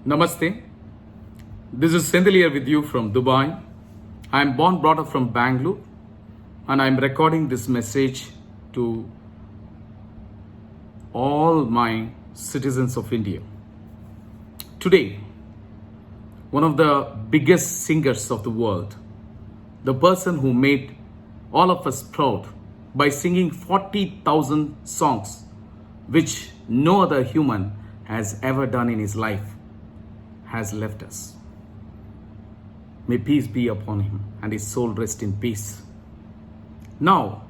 Namaste. This is Sendil here with you from Dubai. I am born brought up from Bangalore and I am recording this message to all my citizens of India. Today, one of the biggest singers of the world, the person who made all of us proud by singing 40,000 songs, which no other human has ever done in his life, has left us. May peace be upon him and his soul rest in peace. Now,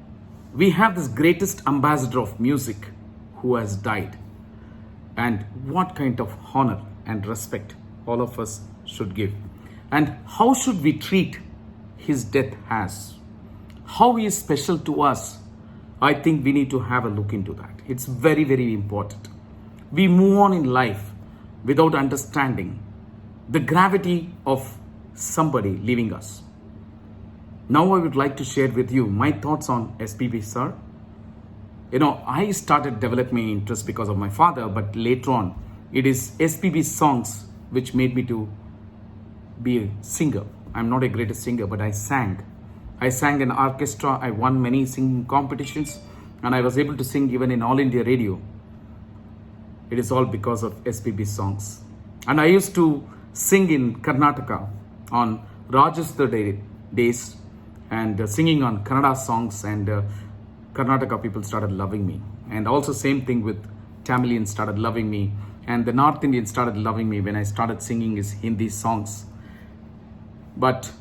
we have this greatest ambassador of music who has died. And what kind of honor and respect all of us should give. And how should we treat his death as? How he is special to us? I think we need to have a look into that. It's very, very important. We move on in life without understanding the gravity of somebody leaving us. Now I would like to share with you my thoughts on SPB sir. I started developing interest because of my father, but later on, it is SPB songs which made me to be a singer. I'm not a greatest singer, but I sang. I sang in orchestra, I won many singing competitions, and I was able to sing even in All India Radio. It is all because of SPB songs. And I used to sing in Karnataka on Rajasthan days and singing on Kannada songs, and Karnataka people started loving me. And also same thing with Tamilians started loving me, and the North Indians started loving me when I started singing his Hindi songs. But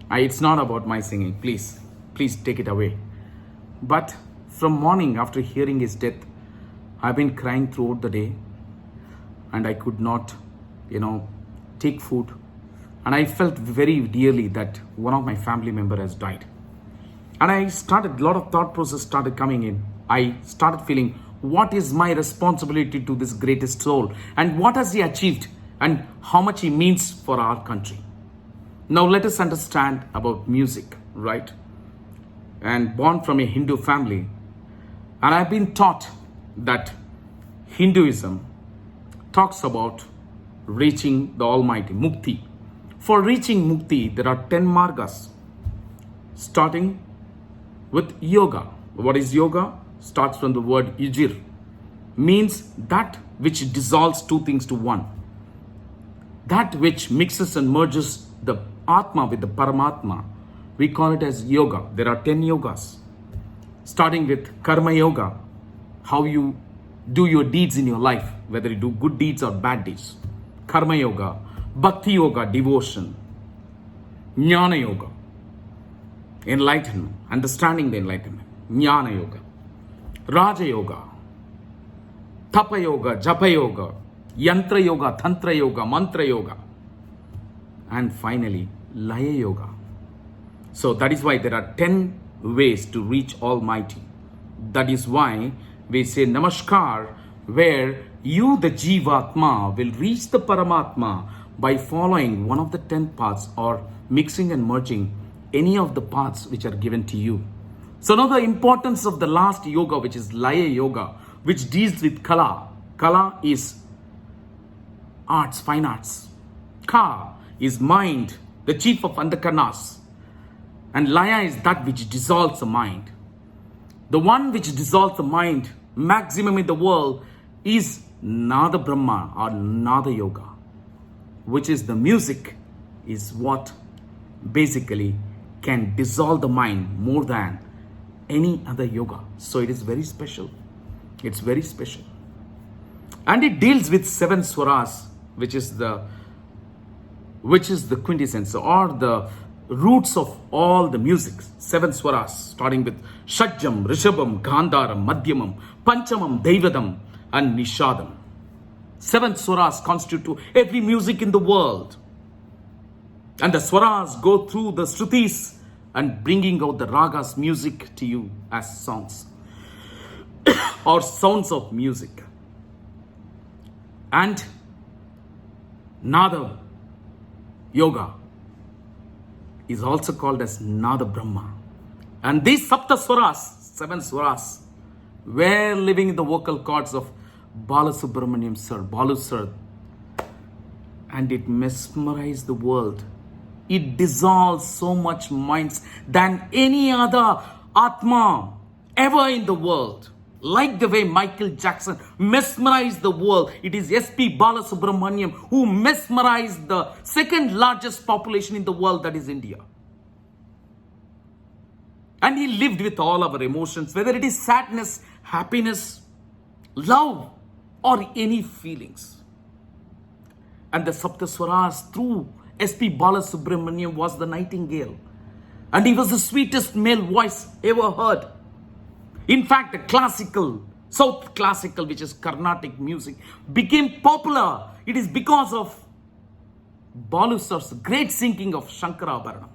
it's not about my singing, please take it away. But from morning after hearing his death, I've been crying throughout the day, and I could not, take food. And I felt very dearly that one of my family member has died. And a lot of thought process started coming in. I started feeling, what is my responsibility to this greatest soul? And what has he achieved? And how much he means for our country? Now let us understand about music, right? And born from a Hindu family. And I've been taught that Hinduism talks about reaching the Almighty, Mukti. For reaching Mukti, there are 10 margas, starting with yoga. What is yoga? Starts from the word yujir, means that which dissolves two things to one. That which mixes and merges the Atma with the Paramatma. We call it as yoga. There are 10 yogas. Starting with Karma Yoga, how you do your deeds in your life, whether you do good deeds or bad deeds. Karma Yoga, Bhakti Yoga, devotion. Jnana Yoga, enlightenment, understanding the enlightenment. Jnana Yoga. Raja Yoga, Tapa Yoga, Japa Yoga, Yantra Yoga, Tantra Yoga, Mantra Yoga. And finally, Laya Yoga. So that is why there are 10 ways to reach Almighty. That is why we say Namaskar, where you, the Jivatma, will reach the Paramatma by following one of the 10 paths or mixing and merging any of the paths which are given to you. So now the importance of the last yoga, which is Laya Yoga, which deals with Kala. Kala is arts, fine arts. Ka is mind, the chief of Andakarnas. And Laya is that which dissolves the mind. The one which dissolves the mind, maximum in the world, is Nada Brahma or Nada Yoga, which is the music, is what basically can dissolve the mind more than any other yoga. So it is very special. It's very special. And it deals with 7 swaras, which is the quintessence or the roots of all the music. 7 swaras, starting with Shajjam, Rishabam, Gandharam, Madhyamam, Panchamam, Devadam, and Nishadam. 7 swaras constitute every music in the world. And the swaras go through the shrutis and bringing out the ragas, music to you as songs or sounds of music. And Nada Yoga is also called as Nada Brahma. And these Sapta Swaras, 7 Swaras, were living in the vocal cords of Balasubramaniam sir, Balu sir, and it mesmerized the world. It dissolves so much minds than any other Atma ever in the world. Like the way Michael Jackson mesmerized the world, it is SP Balasubramaniam who mesmerized the second largest population in the world, that is India. And he lived with all our emotions, whether it is sadness, happiness, love, or any feelings. And the Saptaswaras through SP Balasubramaniam was the nightingale. And he was the sweetest male voice ever heard. In fact, the classical, South classical, which is Carnatic music, became popular. It is because of Balu sir's great singing of Shankarabharanam.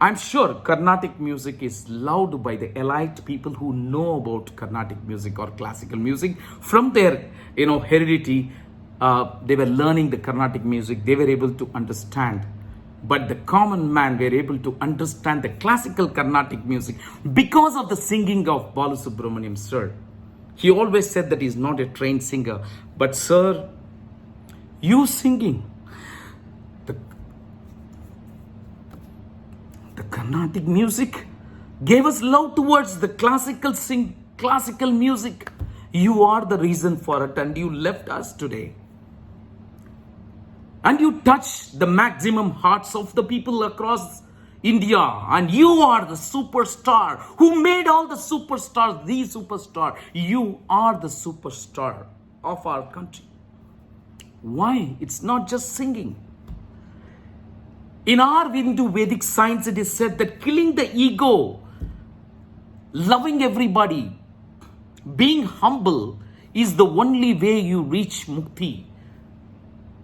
I'm sure Carnatic music is loved by the elite people who know about Carnatic music or classical music. From their, heredity, they were learning the Carnatic music. They were able to understand. But the common man were able to understand the classical Carnatic music because of the singing of Balasubramaniam sir. He always said that he's not a trained singer. But sir, you singing the Carnatic music gave us love towards the classical music. You are the reason for it, and you left us today. And you touch the maximum hearts of the people across India. And you are the superstar who made all the superstars the superstar. You are the superstar of our country. Why? It's not just singing. In our Hindu Vedic science, it is said that killing the ego, loving everybody, being humble is the only way you reach mukti,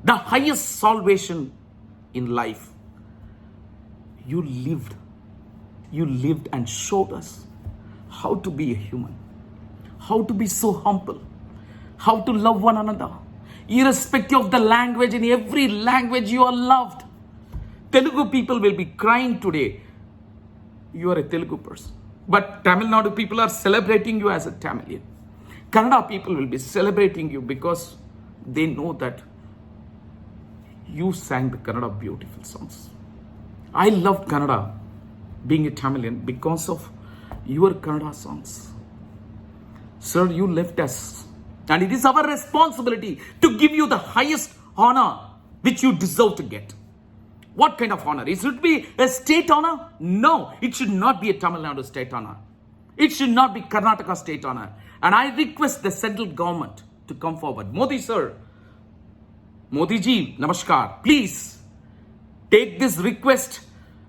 the highest salvation in life. You lived and showed us how to be a human, how to be so humble, how to love one another, irrespective of the language. In every language you are loved. Telugu people will be crying today. You are a Telugu person. But Tamil Nadu people are celebrating you as a Tamilian. Kannada people will be celebrating you because they know that you sang the Kannada beautiful songs. I loved Kannada, being a Tamilian, because of your Kannada songs. Sir, you left us. And it is our responsibility to give you the highest honor which you deserve to get. What kind of honor? It be a state honor? No, it should not be a Tamil Nadu state honor. It should not be Karnataka state honor. And I request the central government to come forward. Modi sir, Modi ji, namaskar. Please take this request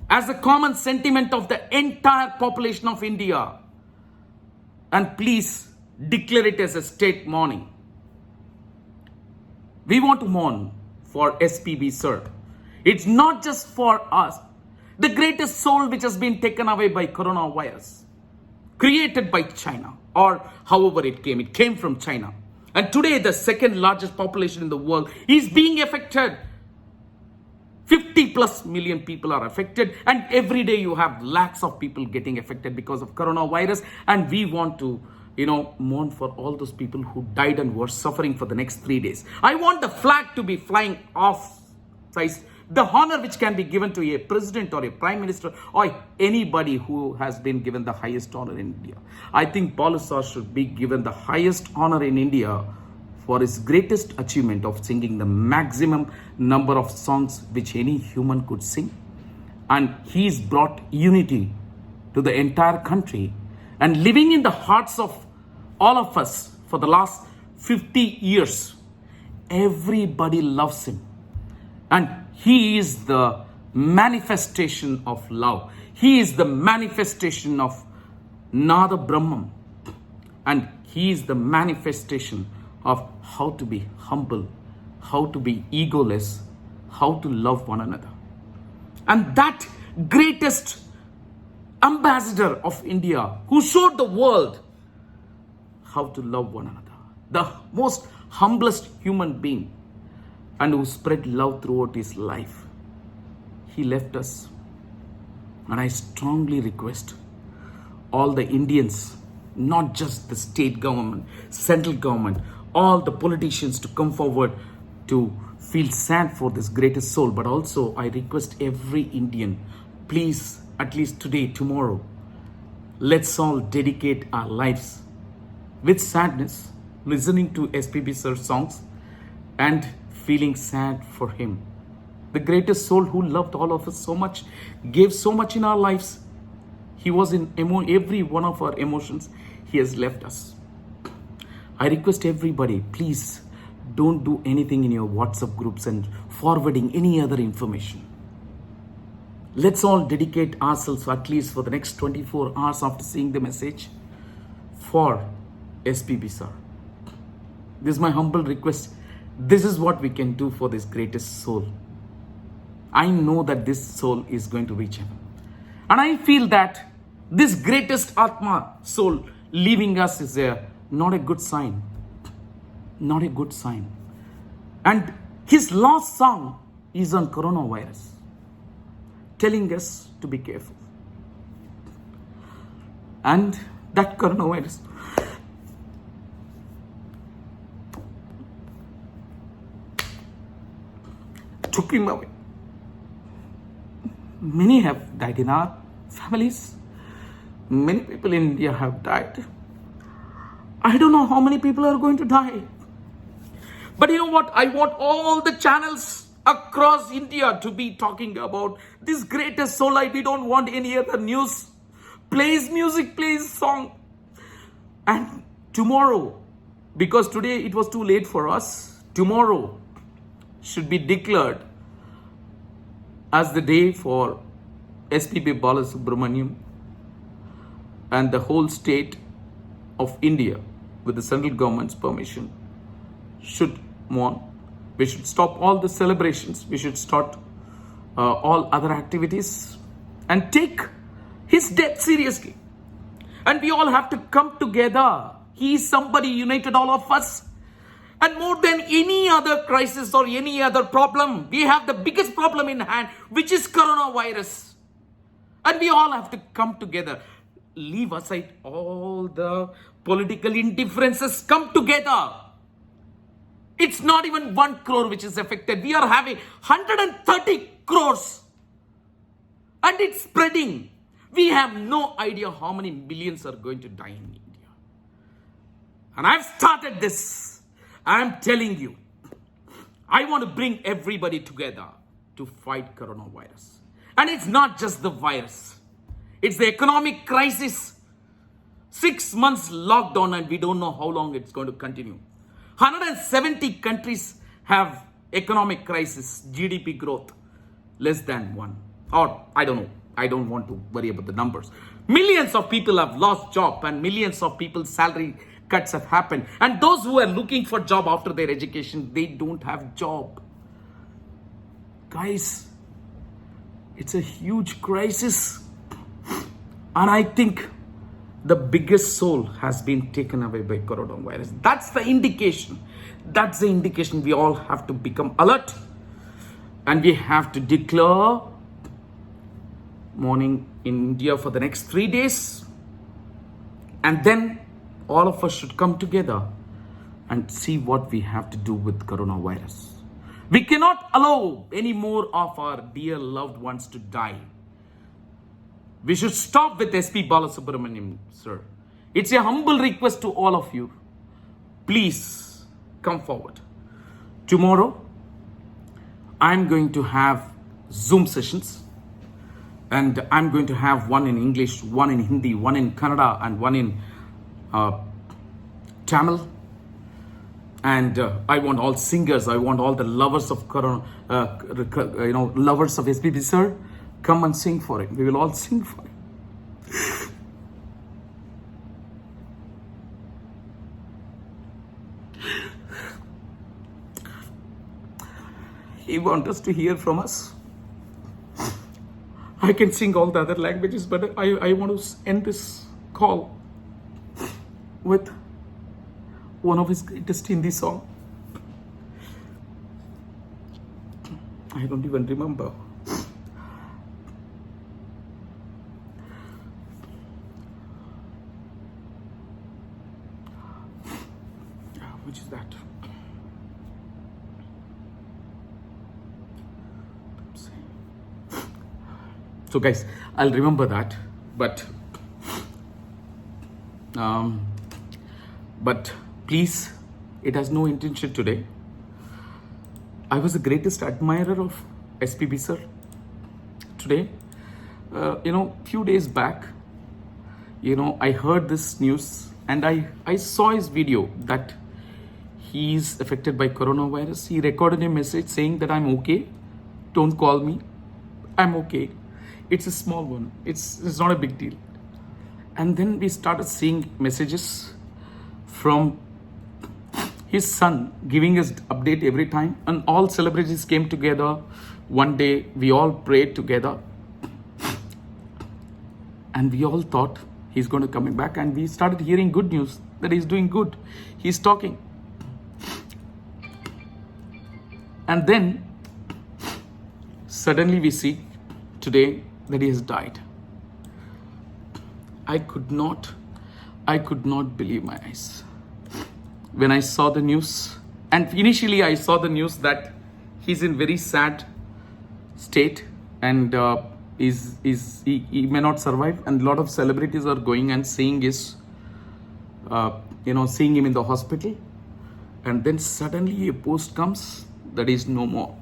as a common sentiment of the entire population of India. And please declare it as a state mourning. We want to mourn for SPB sir. It's not just for us. The greatest soul which has been taken away by coronavirus, created by China, or however it came from China. And today the second largest population in the world is being affected. 50 plus million people are affected, and every day you have lakhs of people getting affected because of coronavirus. And we want to, mourn for all those people who died and were suffering for the next 3 days. I want the flag to be flying off size. The honor which can be given to a president or a prime minister or anybody who has been given the highest honor in India. I think Balu sir should be given the highest honor in India for his greatest achievement of singing the maximum number of songs which any human could sing. And he's brought unity to the entire country and living in the hearts of all of us for the last 50 years. Everybody loves him. And he is the manifestation of love. He is the manifestation of Nada Brahman. And he is the manifestation of how to be humble, how to be egoless, how to love one another. And that greatest ambassador of India who showed the world how to love one another, the most humblest human being, and who spread love throughout his life. He left us. And I strongly request all the Indians, not just the state government, central government, all the politicians to come forward to feel sad for this greatest soul. But also, I request every Indian, please, at least today, tomorrow, let's all dedicate our lives with sadness, listening to SPB sir songs and feeling sad for him. The greatest soul who loved all of us so much, gave so much in our lives. He was in every one of our emotions. He has left us. I request everybody, please don't do anything in your WhatsApp groups and forwarding any other information. Let's all dedicate ourselves, at least for the next 24 hours after seeing the message, for SPB sir. This is my humble request. This is what we can do for this greatest soul. I know that this soul is going to reach heaven. And I feel that this greatest Atma soul leaving us is not a good sign. Not a good sign. And his last song is on coronavirus, telling us to be careful. And that coronavirus took him away. Many have died in our families. Many people in India have died. I don't know how many people are going to die. But you know what? I want all the channels across India to be talking about this greatest soul. We don't want any other news. Plays music, plays song. And tomorrow, because today it was too late for us, tomorrow should be declared as the day for SPB Balasubramaniam and the whole state of India, with the central government's permission, should mourn. We should stop all the celebrations. We should start all other activities and take his death seriously. And we all have to come together. He is somebody united all of us. And more than any other crisis or any other problem, we have the biggest problem in hand, which is coronavirus. And we all have to come together. Leave aside all the political indifferences. Come together. It's not even 1 crore which is affected. We are having 130 crores. And it's spreading. We have no idea how many millions are going to die in India. And I've started this. I'm telling you, I want to bring everybody together to fight coronavirus. And it's not just the virus. It's the economic crisis. 6 months lockdown and we don't know how long it's going to continue. 170 countries have economic crisis, GDP growth less than 1. Or I don't know. I don't want to worry about the numbers. Millions of people have lost job and millions of people's salary cuts have happened. And those who are looking for job after their education, they don't have job. Guys, it's a huge crisis. And I think the biggest soul has been taken away by coronavirus. That's the indication. That's the indication we all have to become alert. And we have to declare mourning in India for the next 3 days. And then all of us should come together and see what we have to do with coronavirus. We cannot allow any more of our dear loved ones to die. We should stop with SP Balasubramaniam, sir. It's a humble request to all of you. Please come forward. Tomorrow, I'm going to have Zoom sessions. And I'm going to have one in English, one in Hindi, one in Kannada, and one in Tamil. And I want all singers, I want all the lovers of lovers of SPB sir, come and sing for it. We will all sing for it. He wants us to hear from us. I can sing all the other languages, but I want to end this call with one of his greatest Hindi song. I don't even remember. much is that? So guys, I'll remember that, but please, it has no intention today. I was the greatest admirer of SPB sir. Today, few days back, I heard this news and I saw his video that he's affected by coronavirus. He recorded a message saying that I'm okay. Don't call me. I'm okay. It's a small one. It's not a big deal. And then we started seeing messages from his son giving us update every time, and all celebrities came together. One day we all prayed together and we all thought he's going to coming back, and we started hearing good news that he's doing good. He's talking. And then suddenly we see today that he has died. I could not believe my eyes when I saw the news. And initially I saw the news that he's in very sad state and he may not survive, and a lot of celebrities are going and seeing his seeing him in the hospital. And then suddenly a post comes that is no more.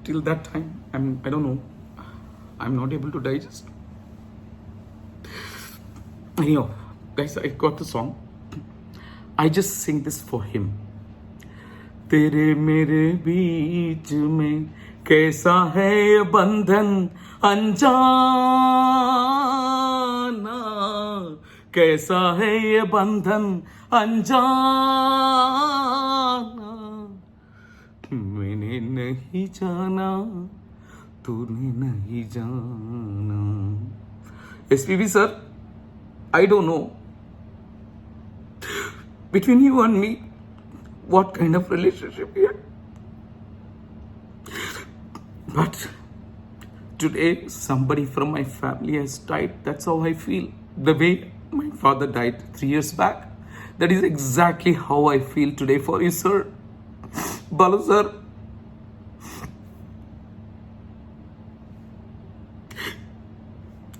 Till that time, I don't know. I'm not able to digest. Anyhow, guys, I got the song. I just sing this for him. तेरे मेरे बीच में कैसा है ये बंधन अनजाना, कैसा है ये बंधन अनजाना, मैंने नहीं जाना तूने नहीं जाना. SPB sir, I don't know between you and me what kind of relationship we had, but today somebody from my family has died. That's how I feel. The way my father died 3 years back, that is exactly how I feel today for you, sir. Balu sir,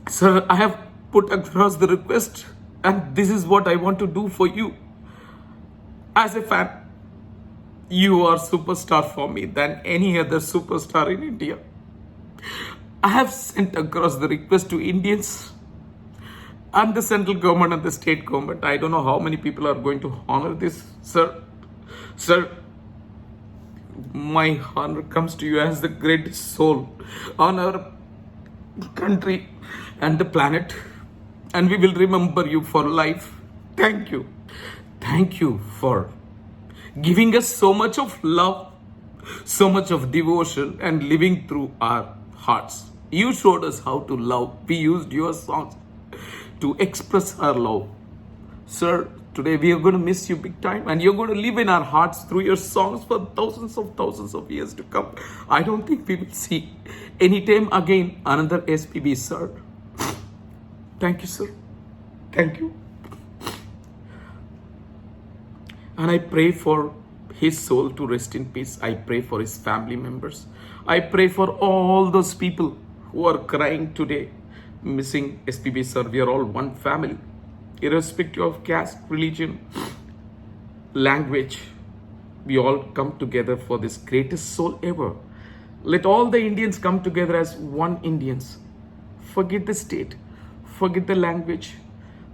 sir, I have put across the request, and this is what I want to do for you. As a fan, you are superstar for me than any other superstar in India. I have sent across the request to Indians and the central government and the state government. I don't know how many people are going to honor this, sir. Sir, my honor comes to you as the greatest soul on our country and the planet, and we will remember you for life. Thank you. Thank you for giving us so much of love, so much of devotion, and living through our hearts. You showed us how to love. We used your songs to express our love. Sir, today we are going to miss you big time, and you're going to live in our hearts through your songs for thousands of years to come. I don't think we will see anytime again another SPB, sir. Thank you, sir. Thank you. And I pray for his soul to rest in peace. I pray for his family members. I pray for all those people who are crying today, missing SPB, sir. We are all one family, irrespective of caste, religion, language. We all come together for this greatest soul ever. Let all the Indians come together as one Indians. Forget the state, forget the language,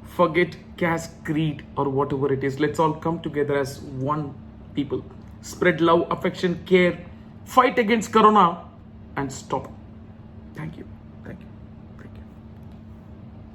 forget caste, creed, or whatever it is. Let's all come together as one people. Spread love, affection, care, fight against corona, and stop